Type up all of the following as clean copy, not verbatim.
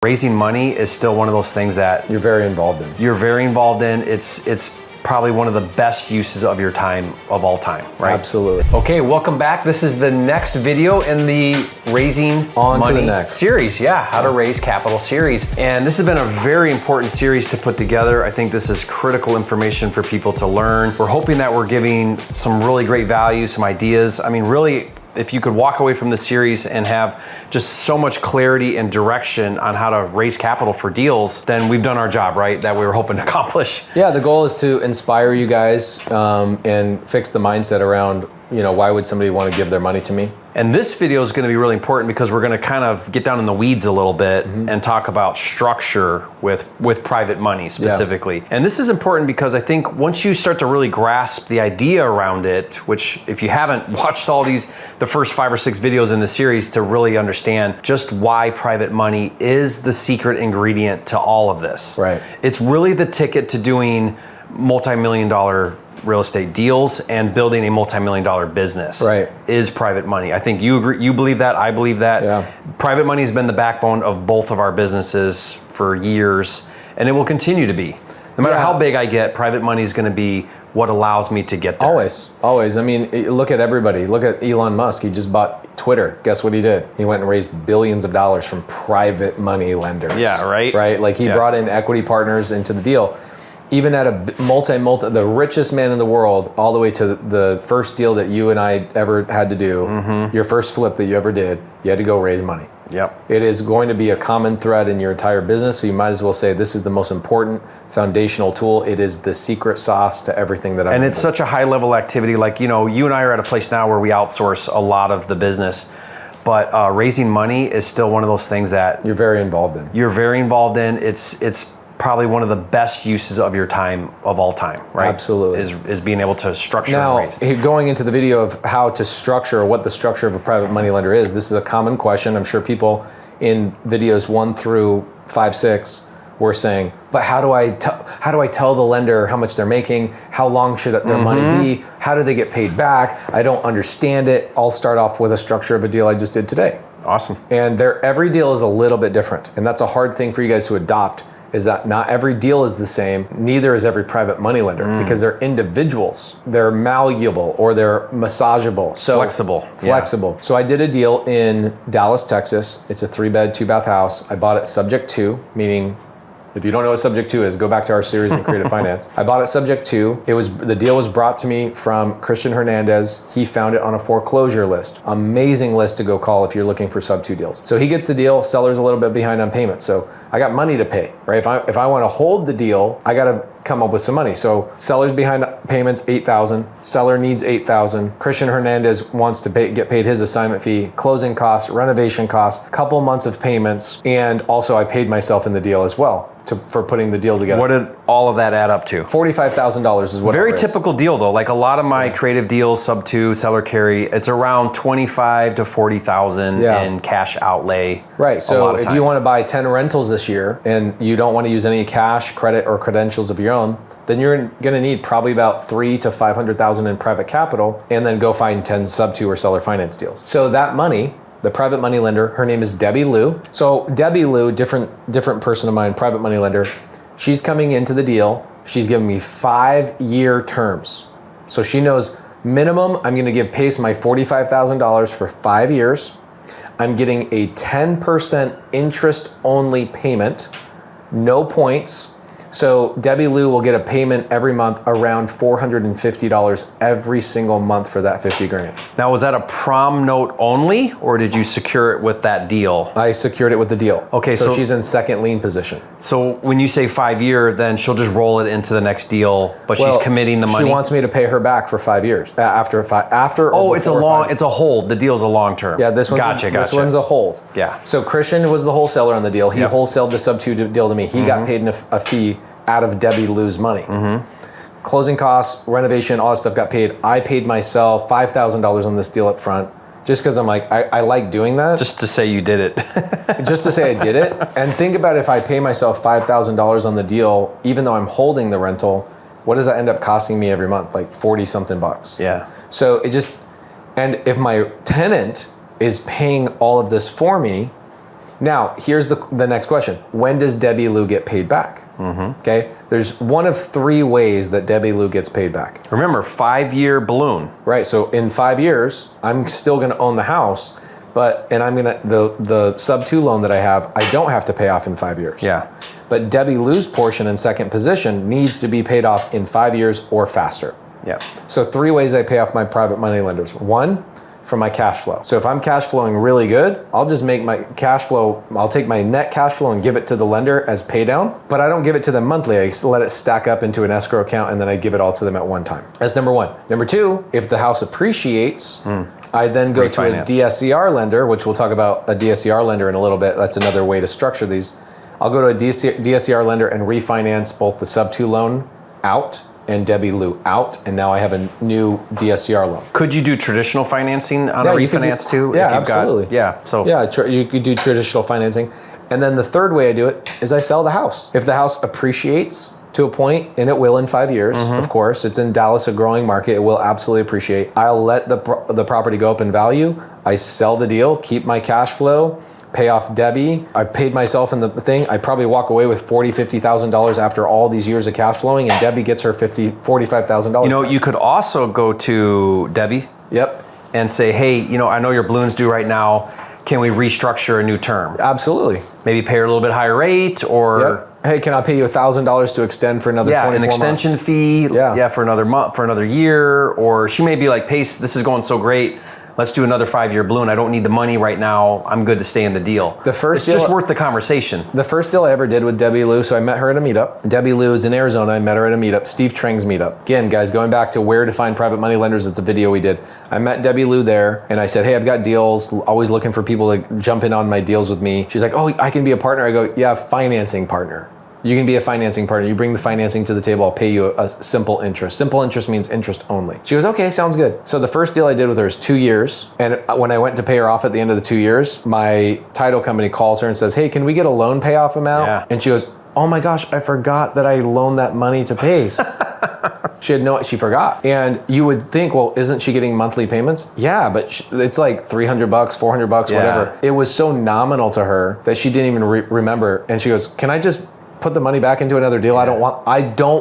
Raising money is still one of those things that you're very involved in. It's probably one of the best uses of your time of all time, right? Absolutely. Okay, welcome back. This is the next video in the Raising On Money to the next series. Yeah, how to raise capital series. And this has been a very important series to put together. I think this is critical information for people to learn. We're hoping that we're giving some really great value, some ideas. I mean, really, if you could walk away from this series and have just so much clarity and direction on how to raise capital for deals, then we've done our job, right? That we were hoping to accomplish. Yeah, the goal is to inspire you guys and fix the mindset around, why would somebody want to give their money to me? And this video is going to be really important because we're going to kind of get down in the weeds a little bit and talk about structure with private money specifically. Yeah. And this is important because I think once you start to really grasp the idea around it, which if you haven't watched the first 5 or 6 videos in the series to really understand just why private money is the secret ingredient to all of this. Right. It's really the ticket to doing multi-million-dollar real estate deals and building a multi-million-dollar business. Right. Is private money. I think you agree, you believe that, I believe that. Yeah. Private money has been the backbone of both of our businesses for years, and it will continue to be. No matter how big I get, private money is going to be what allows me to get there. Always. I mean, look at everybody. Look at Elon Musk. He just bought Twitter. Guess what he did? He went and raised billions of dollars from private money lenders. Yeah, right? Right? Like he brought in equity partners into the deal. Even at a the richest man in the world, all the way to the first deal that you and I ever had to do, your first flip that you ever did, you had to go raise money. Yep. It is going to be a common thread in your entire business, so you might as well say this is the most important foundational tool. It is the secret sauce to everything that I'm And it's such a high level activity. Like, you and I are at a place now where we outsource a lot of the business, but raising money is still one of those things that you're very involved in. It's probably one of the best uses of your time of all time, right? Absolutely. Is being able to structure now, and raise. Going into the video of how to structure, what the structure of a private money lender is, this is a common question. I'm sure people in videos 1 through 5, 6 were saying, but how do I tell the lender how much they're making? How long should their money be? How do they get paid back? I don't understand it. I'll start off with a structure of a deal I just did today. Awesome. And every deal is a little bit different. And that's a hard thing for you guys to adopt, is that not every deal is the same, neither is every private money lender, because they're individuals. They're malleable or they're massageable. So Flexible. Yeah. So I did a deal in Dallas, Texas. It's a 3-bed, 2-bath house. I bought it subject to, meaning if you don't know what subject to is, go back to our series in Creative Finance. I bought it subject to. The deal was brought to me from Christian Hernandez. He found it on a foreclosure list. Amazing list to go call if you're looking for sub 2 deals. So he gets the deal, seller's a little bit behind on payment. So I got money to pay, right? If I want to hold the deal, I got to come up with some money. So seller's behind payments, $8,000. Seller needs $8,000. Christian Hernandez wants to get paid his assignment fee, closing costs, renovation costs, couple months of payments, and also I paid myself in the deal as well for putting the deal together. What did all of that add up to? $45,000 is what. Very typical deal though. Like a lot of my creative deals, sub 2, seller carry, it's around $25,000 to $40,000 in cash outlay. Right. So if you want to buy 10 rentals this year and you don't want to use any cash, credit, or credentials of your own, then you're going to need probably about $300,000 to $500,000 in private capital, and then go find 10 sub 2 or seller finance deals. So that money, the private money lender, her name is Debbie Lou. So Debbie Lou, different person of mine, private money lender, she's coming into the deal. She's giving me 5-year terms. So she knows minimum, I'm going to give Pace my $45,000 for 5 years. I'm getting a 10% interest only payment, no points. So Debbie Lou will get a payment every month around $450 every single month for that $50,000. Now, was that a prom note only, or did you secure it with that deal? I secured it with the deal. Okay, so she's in second lien position. So when you say 5-year, then she'll just roll it into the next deal, but she's committing the money. She wants me to pay her back for 5 years after. Oh, it's a hold. The deal's a long term. Yeah, this one's gotcha. This one's a hold. Yeah. So Christian was the wholesaler on the deal. He wholesaled the sub 2 deal to me. He got paid a fee out of Debbie Lou's money. Closing costs, renovation, all that stuff got paid. I paid myself $5,000 on this deal up front, just because I'm like, I like doing that. Just to say you did it. Just to say I did it. And think about if I pay myself $5,000 on the deal, even though I'm holding the rental, what does that end up costing me every month? Like 40 something bucks. Yeah. So and if my tenant is paying all of this for me, Now, here's the next question. When does Debbie Lou get paid back? Okay, there's one of 3 ways that Debbie Lou gets paid back. Remember, 5-year balloon. Right, so in 5 years, I'm still gonna own the house, and I'm gonna, the sub 2 loan that I have, I don't have to pay off in 5 years. Yeah. But Debbie Lou's portion in second position needs to be paid off in 5 years or faster. Yeah. So 3 ways I pay off my private money lenders. 1, from my cash flow. So if I'm cash flowing really good, I'll just make my cash flow, I'll take my net cash flow and give it to the lender as pay down, but I don't give it to them monthly. I let it stack up into an escrow account and then I give it all to them at one time. That's number 1. Number 2, if the house appreciates, I then go to a DSCR lender, which we'll talk about a DSCR lender in a little bit. That's another way to structure these. I'll go to a DSCR lender and refinance both the sub 2 loan out and Debbie Lou out, and now I have a new DSCR loan. Could you do traditional financing on a refinance too? Yeah, absolutely. You could do traditional financing. And then the third way I do it is I sell the house. If the house appreciates to a point, and it will in 5 years, of course, it's in Dallas, a growing market, it will absolutely appreciate. I'll let the property go up in value. I sell the deal, keep my cash flow, pay off Debbie. I've paid myself in the thing. I probably walk away with $40,000, $50,000 after all these years of cash flowing, and Debbie gets her $45,000. You know, you could also go to Debbie. Yep. And say, hey, I know your balloon's due right now. Can we restructure a new term? Absolutely. Maybe pay her a little bit higher rate, or hey, can I pay you $1,000 to extend for another 24 months? Yeah, an extension fee. Yeah, for another month, for another year. Or she may be like, Pace, this is going so great. Let's do another 5-year balloon. I don't need the money right now. I'm good to stay in the deal. It's just worth the conversation. The first deal I ever did with Debbie Lou, so I met her at a meetup. Debbie Lou is in Arizona. I met her at a meetup, Steve Treng's meetup. Again, guys, going back to where to find private money lenders, it's a video we did. I met Debbie Lou there, and I said, hey, I've got deals, always looking for people to jump in on my deals with me. She's like, oh, I can be a partner. I go, yeah, financing partner. You can be a financing partner. You bring the financing to the table. I'll pay you a simple interest. Simple interest means interest only. She goes, okay, sounds good. So the first deal I did with her is 2 years. And when I went to pay her off at the end of the 2 years, my title company calls her and says, hey, can we get a loan payoff amount? Yeah. And she goes, oh my gosh, I forgot that I loaned that money to Pace. She forgot. And you would think, well, isn't she getting monthly payments? Yeah, but it's like $300, $400, whatever. It was so nominal to her that she didn't even remember. And she goes, can I just put the money back into another deal? I don't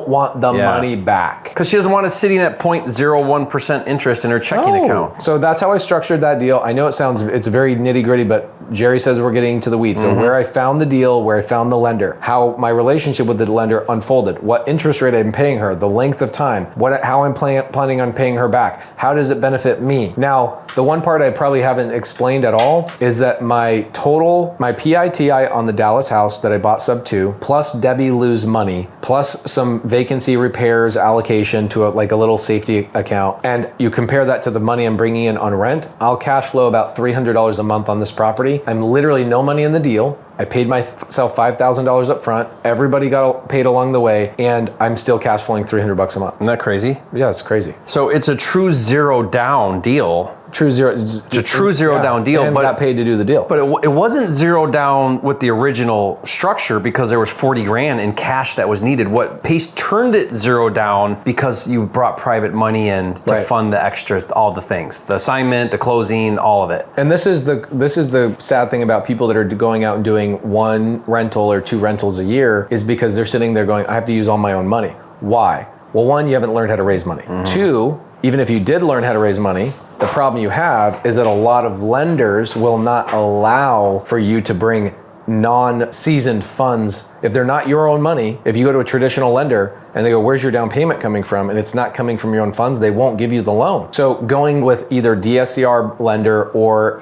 want the money back. Because she doesn't want it sitting at 0.01% interest in her checking account. So that's how I structured that deal. I know it's very nitty gritty, but Jerry says we're getting to the weeds. So where I found the deal, where I found the lender, how my relationship with the lender unfolded, what interest rate I'm paying her, the length of time, how I'm planning on paying her back, how does it benefit me? Now, the one part I probably haven't explained at all is that my PITI on the Dallas house that I bought sub 2, plus Debbie Lou's money, plus some vacancy repairs allocation to a little safety account, and you compare that to the money I'm bringing in on rent, I'll cash flow about $300 a month on this property. I'm literally no money in the deal. I paid myself $5,000 up front. Everybody got paid along the way, and I'm still cash flowing $300 a month. Isn't that crazy? Yeah, it's crazy. So it's a true zero down deal. It's a true zero down deal, and got paid to do the deal. But it wasn't zero down with the original structure because there was 40 grand in cash that was needed. What Pace turned it zero down because you brought private money in to fund the extra, all the things, the assignment, the closing, all of it. And this is the sad thing about people that are going out and doing one rental or 2 rentals a year, is because they're sitting there going, I have to use all my own money. Why? Well, 1, you haven't learned how to raise money. 2, even if you did learn how to raise money, the problem you have is that a lot of lenders will not allow for you to bring non-seasoned funds. If they're not your own money, if you go to a traditional lender and they go, where's your down payment coming from? And it's not coming from your own funds, they won't give you the loan. So going with either DSCR lender or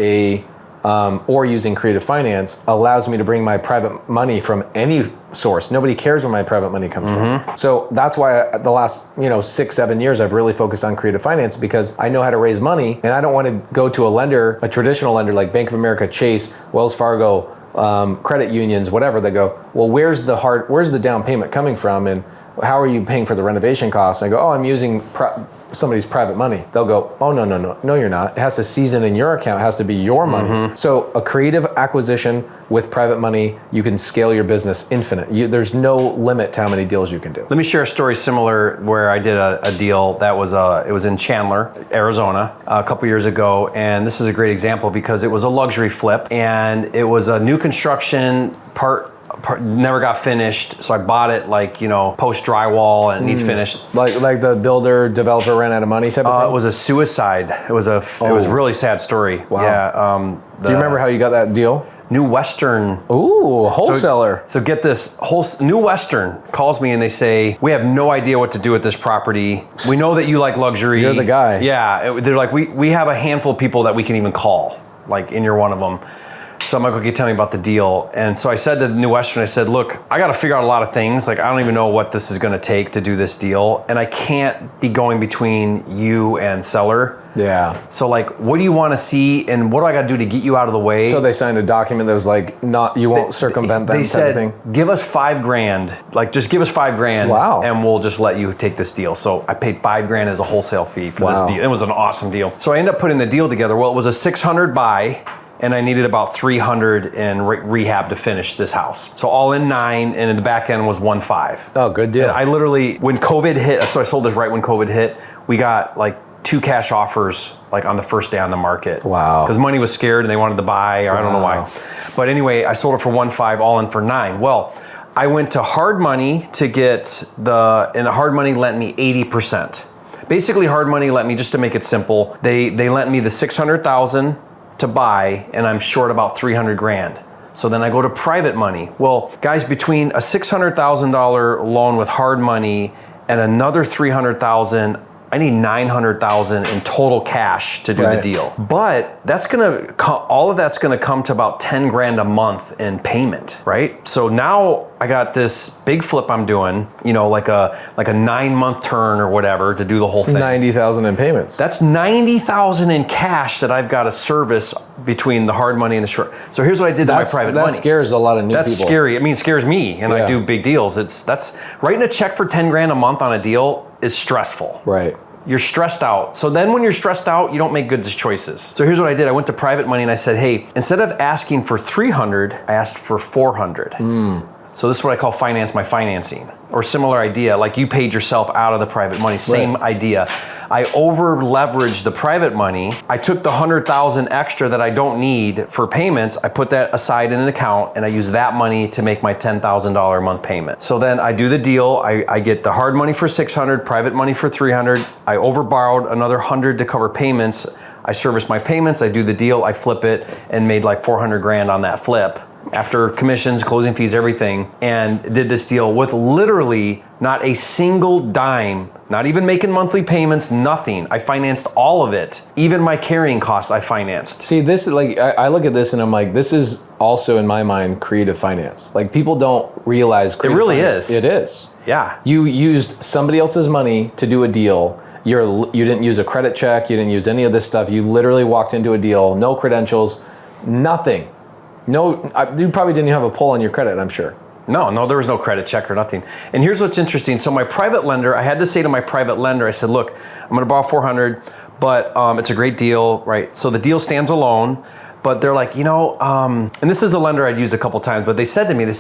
or using creative finance allows me to bring my private money from any source. Nobody cares where my private money comes from. So that's why the last 6-7 years I've really focused on creative finance, because I know how to raise money, and I don't want to go to a lender, a traditional lender like Bank of America, Chase, Wells Fargo, credit unions, whatever. They go, well, where's the down payment coming from? And how are you paying for the renovation costs? And I go, oh, I'm using somebody's private money. They'll go, oh, no, you're not. It has to season in your account. It has to be your money. So a creative acquisition with private money, you can scale your business infinite. There's no limit to how many deals you can do. Let me share a story similar where I did a deal that was, it was in Chandler, Arizona, a couple years ago. And this is a great example because it was a luxury flip and it was a new construction part never got finished, so I bought it like, post drywall and it needs finished. Like the builder developer ran out of money type of thing? It was a suicide. It was a really sad story. Wow. Yeah. Do you remember how you got that deal? New Western. Ooh, wholesaler. So get this, New Western calls me and they say, we have no idea what to do with this property. We know that you like luxury. You're the guy. Yeah, they're like, we have a handful of people that we can even call, and you're one of them. So I'm like, okay, tell me about the deal. And so I said to the New Western, I said, look, I got to figure out a lot of things. Like, I don't even know what this is going to take to do this deal. And I can't be going between you and seller. Yeah. So like, what do you want to see? And what do I got to do to get you out of the way? So they signed a document that was like, you won't circumvent them. They said, give us $5,000. Like, just give us $5,000. Wow. And we'll just let you take this deal. So I paid $5,000 as a wholesale fee for this deal. It was an awesome deal. So I ended up putting the deal together. Well, it was a 600 buy. And I needed about 300 in rehab to finish this house. So all in 9, and in the back end was 1.5. Oh, good deal. And I literally, when COVID hit, so I sold this right when COVID hit, we got like 2 cash offers like on the first day on the market. Wow. Because money was scared and they wanted to buy, or I don't know why. But anyway, I sold it for 1.5, all in for 9. Well, I went to hard money to get and the hard money lent me 80%. Basically, hard money lent me, just to make it simple, they lent me the 600,000 to buy, and I'm short about 300 grand. So then I go to private money. Well, guys, between a $600,000 loan with hard money and another 300,000, I need 900,000 in total cash to do the deal. But all of that's gonna come to about 10 grand a month in payment, right? So now I got this big flip I'm doing, like a 9-month turn or whatever to do the whole thing. 90,000 in payments. That's 90,000 in cash that I've got to service between the hard money and the short. So here's what I did to my private money. That scares a lot of new people. That's scary. I mean, it scares me, and I do big deals. That's writing a check for 10 grand a month on a deal is stressful. Right. You're stressed out. So then when you're stressed out, you don't make good choices. So here's what I did. I went to private money and I said, hey, instead of asking for 300, I asked for 400. So this is what I call finance my financing, or similar idea, like you paid yourself out of the private money, same idea. I over leveraged the private money. I took the 100,000 extra that I don't need for payments. I put that aside in an account and I use that money to make my $10,000 a month payment. So then I do the deal. I get the hard money for 600, private money for 300. I over borrowed another 100 to cover payments. I service my payments. I do the deal. I flip it and made like 400 grand on that flip, after commissions, closing fees, everything, and did this deal with literally not a single dime, not even making monthly payments, nothing. I financed all of it. Even my carrying costs I financed. See, this is like, I look at this and I'm like, this is also in my mind creative finance. Like, people don't realize creative finance. It really is. Yeah. You used somebody else's money to do a deal. You didn't use a credit check. You didn't use any of this stuff. You literally walked into a deal, no credentials, nothing. No, you probably didn't have a pull on your credit, I'm sure. No, there was no credit check or nothing. And here's what's interesting. So my private lender, I had to say to my private lender, I said, look, I'm gonna borrow 400, but it's a great deal, right? So the deal stands alone, but they're like, and this is a lender I'd used a couple times, but they said to me,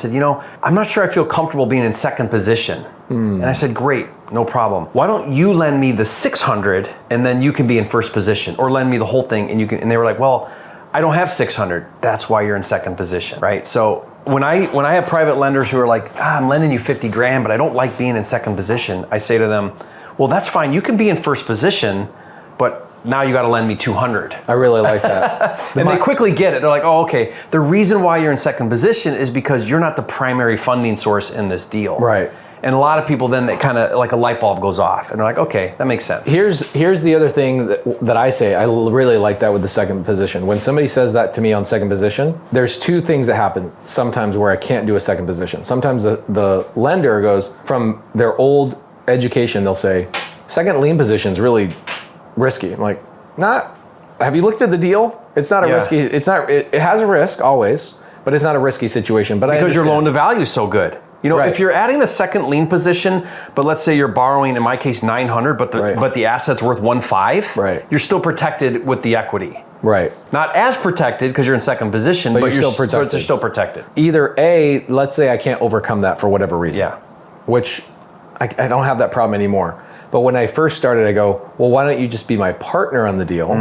I'm not sure I feel comfortable being in second position. And I said, great, no problem. Why don't you lend me the 600 and then you can be in first position, or lend me the whole thing and you can, and they were like, well, I don't have 600. That's why you're in second position, right? So when I have private lenders who are like, I'm lending you 50 grand, but I don't like being in second position, I say to them, well, that's fine. You can be in first position, but now you got to lend me 200. I really like that. And they quickly get it. They're like, oh, okay. The reason why you're in second position is because you're not the primary funding source in this deal. Right. And a lot of people then, they kind of like a light bulb goes off and they're like, okay, that makes sense. Here's the other thing that I say. I really like that with the second position. When somebody says that to me on second position, there's 2 things that happen sometimes where I can't do a second position. Sometimes the lender goes from their old education, they'll say, second lien position is really risky. I'm like, have you looked at the deal? It's not a risky, it has a risk always, but it's not a risky situation. But because your loan to value is so good. You know, Right. if you're adding the second lien position, but let's say you're borrowing, in my case, 900, but the asset's worth 1.5, right. You're still protected with the equity. Right. Not as protected because you're in second position, but you're still protected. But you're still protected. Either A, let's say I can't overcome that for whatever reason. Yeah. Which I don't have that problem anymore. But when I first started, I go, well, why don't you just be my partner on the deal?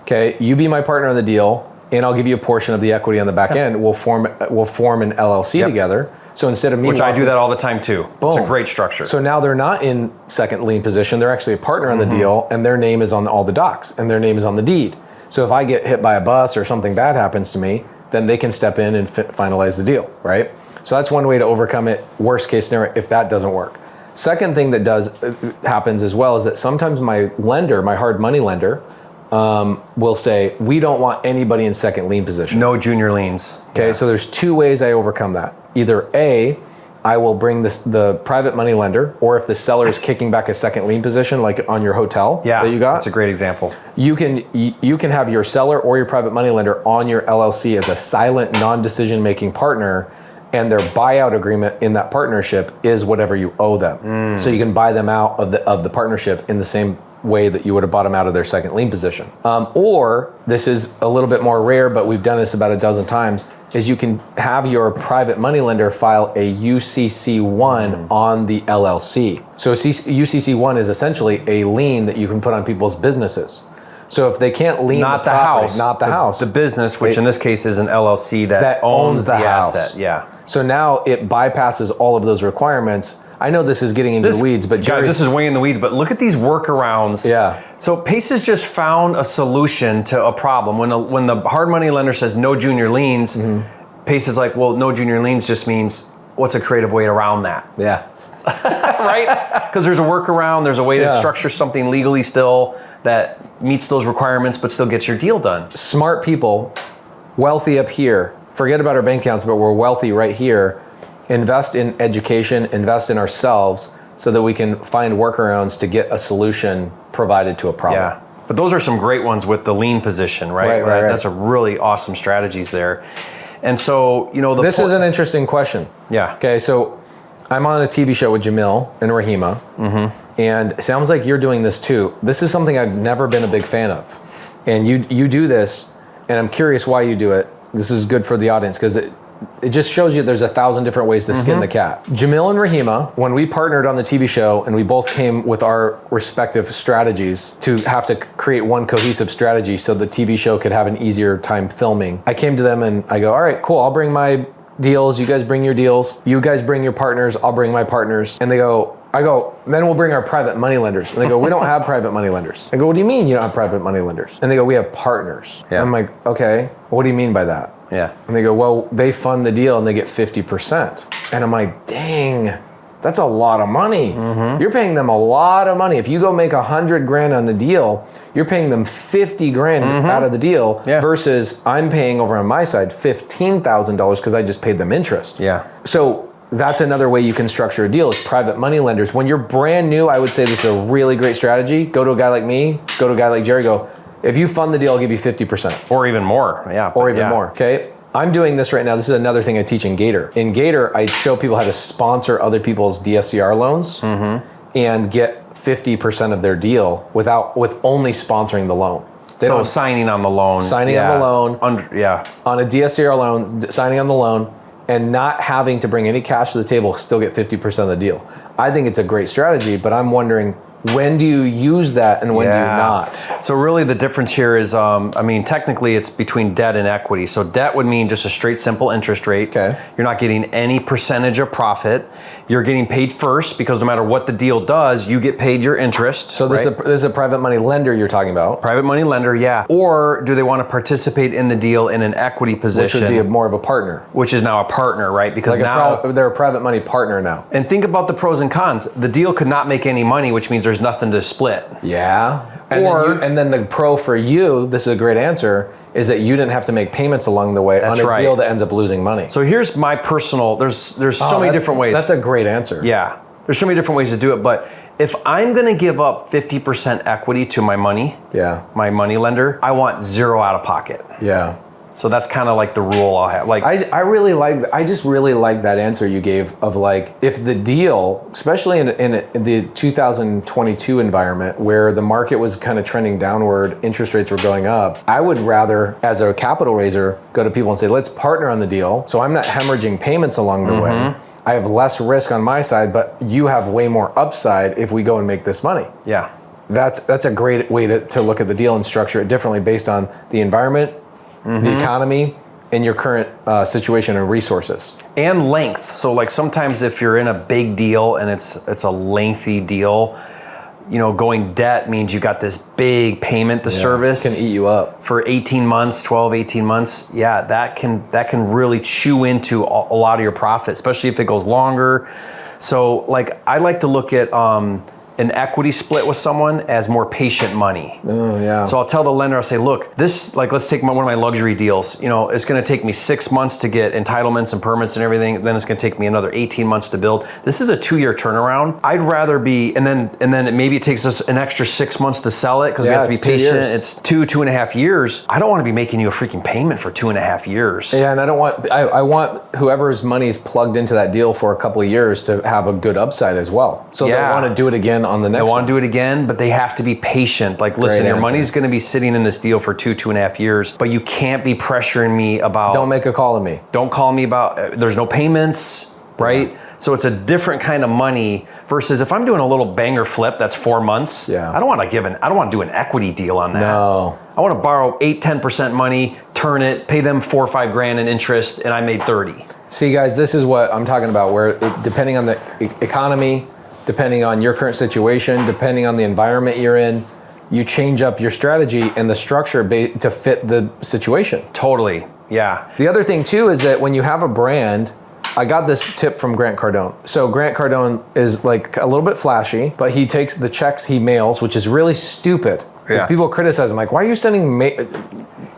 Okay, you be my partner on the deal, and I'll give you a portion of the equity on the back end. We'll form an LLC together. So instead of me, which I do that all the time too. Boom. It's a great structure. So now they're not in second lien position. They're actually a partner on the deal, and their name is on all the docs, and their name is on the deed. So if I get hit by a bus or something bad happens to me, then they can step in and finalize the deal, right? So that's one way to overcome it. Worst case scenario, if that doesn't work. Second thing that happens as well is that sometimes my lender, my hard money lender, will say, we don't want anybody in second lien position. No junior liens. Okay, so there's two ways I overcome that. Either A, I will bring the private money lender, or if the seller is kicking back a second lien position, like on your hotel that you got. That's a great example. You can have your seller or your private money lender on your LLC as a silent, non-decision making partner, and their buyout agreement in that partnership is whatever you owe them. So you can buy them out of the partnership in the same way that you would have bought them out of their second lien position. Or, this is a little bit more rare, but we've done this about a dozen times, is you can have your private money lender file a UCC1 on the LLC. So UCC1 is essentially a lien that you can put on people's businesses. So if they can't lien not the property, not the house, the business, which in this case is an LLC that owns the house. asset. Yeah. So now it bypasses all of those requirements. I know this is getting into the weeds, but guys, this is way in the weeds, but look at these workarounds. Yeah. So Pace has just found a solution to a problem. When the hard money lender says no junior liens, Pace is like, well, no junior liens just means what's a creative way around that? Yeah. Right? Because there's a workaround, there's a way to structure something legally still that meets those requirements but still gets your deal done. Smart people, wealthy up here, forget about our bank accounts, but we're wealthy right here. Invest in education, invest in ourselves so that we can find workarounds to get a solution provided to a problem. Yeah, but those are some great ones with the lien position, right? Right. That's a really awesome strategies there. And so, you know, this is an interesting question. Yeah. Okay, so I'm on a TV show with Jamil and Rahima, and it sounds like you're doing this too. This is something I've never been a big fan of. And you do this, and I'm curious why you do it. This is good for the audience because it just shows you there's 1,000 different ways to skin the cat. Jamil and Rahima, when we partnered on the TV show and we both came with our respective strategies to have to create one cohesive strategy so the TV show could have an easier time filming, I came to them and I go, all right, cool, I'll bring my deals, you guys bring your deals, you guys bring your partners, I'll bring my partners. And I go, then we'll bring our private money lenders. And they go, we don't have private money lenders. I go, what do you mean you don't have private money lenders? And they go, we have partners. Yeah. I'm like, okay, what do you mean by that? Yeah. And they go, well, they fund the deal and they get 50%. And I'm like, dang, that's a lot of money. You're paying them a lot of money. If you go make $100,000 on the deal, you're paying them $50,000 out of the deal versus I'm paying over on my side $15,000 because I just paid them interest. Yeah. So that's another way you can structure a deal is private money lenders. When you're brand new, I would say this is a really great strategy. Go to a guy like me, go to a guy like Jerry, go, if you fund the deal, I'll give you 50%. Or even more, Or even more, okay? I'm doing this right now. This is another thing I teach in Gator. In Gator, I show people how to sponsor other people's DSCR loans and get 50% of their deal with only sponsoring the loan. So signing on the loan. Signing on the loan. On a DSCR loan, signing on the loan, and not having to bring any cash to the table, still get 50% of the deal. I think it's a great strategy, but I'm wondering, when do you use that and when do you not? So really the difference here is, technically it's between debt and equity. So debt would mean just a straight, simple interest rate. Okay. You're not getting any percentage of profit. You're getting paid first because no matter what the deal does, you get paid your interest. So this is a private money lender you're talking about? Private money lender, yeah. Or do they want to participate in the deal in an equity position? Which would be more of a partner. Which is now a partner, right? Because they're a private money partner now. And think about the pros and cons. The deal could not make any money, which means there's nothing to split. Yeah. And then the pro for you, this is a great answer, is that you didn't have to make payments along the way on a deal that ends up losing money. So here's my personal, there's so many different ways. That's a great answer. Yeah. There's so many different ways to do it, but if I'm going to give up 50% equity to my money, my money lender, I want zero out of pocket. Yeah. So that's kind of like the rule I'll have. Like I just really like that answer you gave of like, if the deal, especially in the 2022 environment where the market was kind of trending downward, interest rates were going up, I would rather, as a capital raiser, go to people and say, let's partner on the deal. So I'm not hemorrhaging payments along the way. I have less risk on my side, but you have way more upside if we go and make this money. Yeah. That's a great way to look at the deal and structure it differently based on the environment, the economy, and your current situation and resources. And length. So like sometimes if you're in a big deal and it's a lengthy deal, you know, going debt means you got this big payment to service. It can eat you up. For 18 months, 12, 18 months. Yeah, that can really chew into a lot of your profit, especially if it goes longer. So like I like to look at an equity split with someone as more patient money. Oh, yeah. So I'll tell the lender, I'll say, look, this, like, let's take one of my luxury deals. You know, it's going to take me 6 months to get entitlements and permits and everything. Then it's going to take me another 18 months to build. This is a 2-year turnaround. I'd rather be, and then maybe it takes us an extra 6 months to sell it because we have to be patient. It's 2.5 years. I don't want to be making you a freaking payment for 2.5 years. Yeah, and I want whoever's money is plugged into that deal for a couple of years to have a good upside as well. So they want to do it again on the next one. They want to do it again, but they have to be patient. Like, listen, your money's going to be sitting in this deal for 2.5 years, but you can't be pressuring me about... Don't make a call to me. Don't call me about... There's no payments, right? Yeah. So it's a different kind of money versus if I'm doing a little banger flip that's 4 months, I don't want to do an equity deal on that. No. I want to borrow 8-10% money, turn it, pay them $4 or $5 grand in interest, and I made 30. See, guys, this is what I'm talking about, where depending on the economy, depending on your current situation, depending on the environment you're in, you change up your strategy and the structure to fit the situation. Totally, yeah. The other thing too is that when you have a brand, I got this tip from Grant Cardone. So Grant Cardone is like a little bit flashy, but he takes the checks he mails, which is really stupid. Because people criticize him, like, why are you sending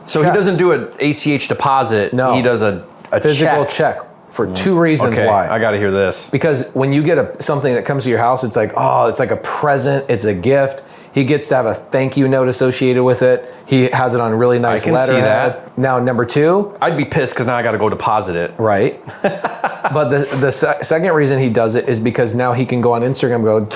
So checks? He doesn't do an ACH deposit, no. He does a physical check. For 2 reasons why. I got to hear this. Because when you get something that comes to your house, it's like, oh, it's like a present, it's a gift. He gets to have a thank you note associated with it. He has it on a really nice letterhead. I can see that. Now, number 2. I'd be pissed because now I got to go deposit it. Right. But the second reason he does it is because now he can go on Instagram and go,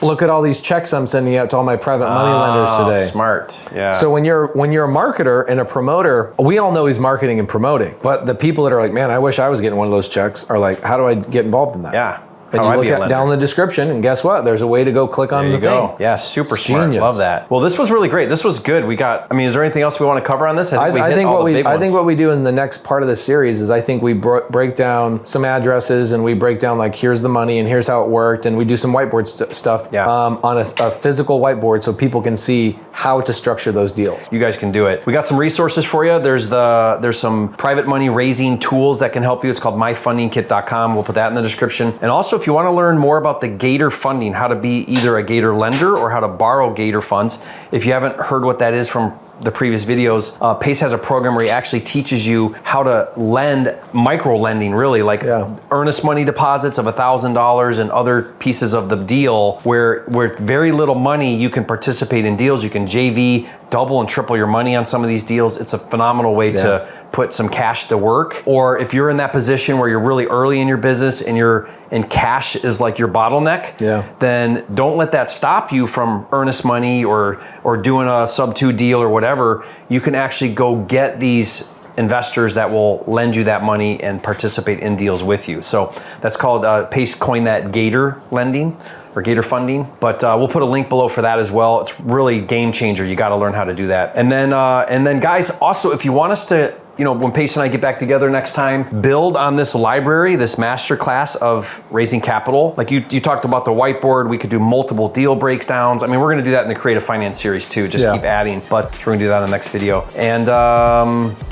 look at all these checks I'm sending out to all my private money lenders today. Smart, yeah. So when you're a marketer and a promoter, we all know he's marketing and promoting. But the people that are like, man, I wish I was getting one of those checks, are like, how do I get involved in that? Yeah. And you look down the description, and guess what? There's a way to go click on the thing. Yeah, super smart. Love that. Well, this was really great. This was good. Is there anything else we want to cover on this? I think what we do in the next part of the series is I think we break down some addresses and we break down like, here's the money and here's how it worked, and we do some whiteboard stuff on a physical whiteboard so people can see how to structure those deals. You guys can do it. We got some resources for you. There's some private money raising tools that can help you. It's called myfundingkit.com. We'll put that in the description. And also, if you want to learn more about the Gator funding, how to be either a Gator lender or how to borrow Gator funds, if you haven't heard what that is from the previous videos, Pace has a program where he actually teaches you how to lend, micro lending really, like earnest money deposits of $1,000 and other pieces of the deal where with very little money you can participate in deals. You can JV, double and triple your money on some of these deals. It's a phenomenal way to put some cash to work. Or if you're in that position where you're really early in your business and cash is like your bottleneck, then don't let that stop you from earnest money or doing a sub-2 deal or whatever. You can actually go get these investors that will lend you that money and participate in deals with you. So that's called, Pace coined that Gator lending or Gator funding, but we'll put a link below for that as well. It's really game changer. You got to learn how to do that. And then guys, also, if you want us to, when Pace and I get back together next time, build on this library, this masterclass of raising capital. Like you talked about the whiteboard, we could do multiple deal breakdowns. I mean, we're gonna do that in the Creative Finance series too, just keep adding, but we're gonna do that in the next video. And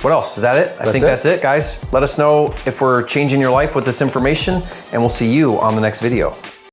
what else? Is that it? I think that's it, guys. Let us know if we're changing your life with this information, and we'll see you on the next video.